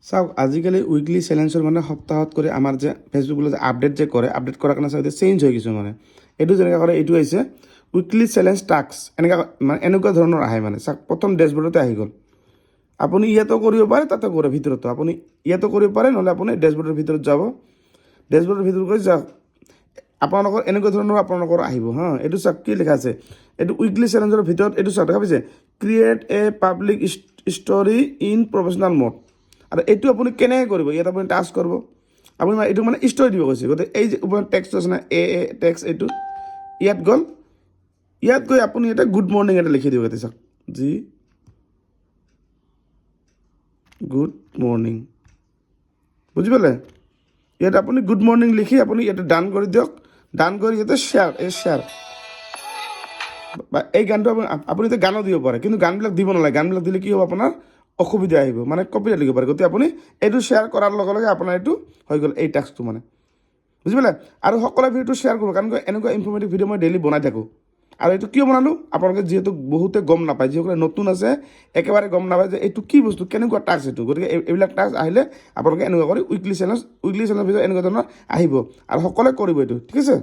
চাওক আজিকালি উইকলি চেলেঞ্জৰ মানে সপ্তাহত কৰি আমাৰ যে ফেচবুকলৈ যে আপডেট যে কৰে আপডেট কৰাৰ কাৰণে চাওক এতিয়া চেঞ্জ হৈ গৈছে মানে এইটো যেনেকৈ কৰে এইটো আহিছে উইকলি চেলেঞ্জ টাস্ক এনেকুৱা মানে এনেকুৱা ধৰণৰ আহে মানে চাওক প্ৰথম ডেছবৰ্ডতে আহি গ'ল আপুনি ইয়াতো কৰিব পাৰে তাতে কৰে ভিতৰতো আপুনি ইয়াতো কৰিব পাৰে নহ'লে আপুনি ডেছবৰ্ডৰ ভিতৰত যাব ডেছবৰ্ডৰ ভিতৰত গৈ যাওক আপোনালোকৰ এনেকুৱা ধৰণৰ আপোনালোকৰ আহিব হা এইটো চাওক কি লিখা আছে এইটো উইকলি চেলেঞ্জৰ ভিতৰত এইটো চাওক দেখা পাইছে create A public story in professional mode আৰু এইটো আপুনি কেনেকৈ কৰিব ইয়াত আপুনি টাচ কৰিব আপুনি এইটো মানে ষ্টৰি দিব কৈছে গতিকে এই যে ওপৰত টেক্সটো আছে না এ টেক্স এইটো ইয়াত গ'ল ইয়াত গৈ আপুনি এটা গুড মৰ্ণিং এটা লিখি দিব ইয়াতে চাওক জি গুড মৰ্ণিং বুজি পালে ইয়াত আপুনি গুড মৰ্ণিং লিখি আপুনি ইয়াতে ডান কৰি দিয়ক ডান কৰি ইয়াতে শ্বেয়াৰ বা এই গানটো আপুনি এতিয়া গানো দিব পাৰে কিন্তু গানবিলাক দিব নালাগে গানবিলাক দিলে কি হ'ব আপোনাৰ অসুবিধা আহিব মানে কপিৰাইট লিখিব পাৰে গতিকে আপুনি এইটো শ্বেয়াৰ কৰাৰ লগে লগে আপোনাৰ এইটো হৈ গ'ল এই টাস্কটো মানে বুজি পালে আৰু সকলোৱে ভিডিঅ'টো শ্বেয়াৰ কৰিব কাৰণ এনেকুৱা ইনফৰ্মেটিভ ভিডিঅ' মই ডেইলি বনাই থাকোঁ আৰু এইটো কিয় বনালোঁ আপোনালোকে যিহেতু বহুতে গম নাপায় যিসকলে নতুন আছে একেবাৰে গম নাপায় যে এইটো কি বস্তু কেনেকুৱা টাস্ক এইটো গতিকে এইবিলাক টাস্ক আহিলে আপোনালোকে এনেকুৱা কৰি উইকলি চেলেঞ্জৰ ভিতৰত এনেকুৱা ধৰণৰ আহিব আৰু সকলোৱে কৰিব এইটো ঠিক আছে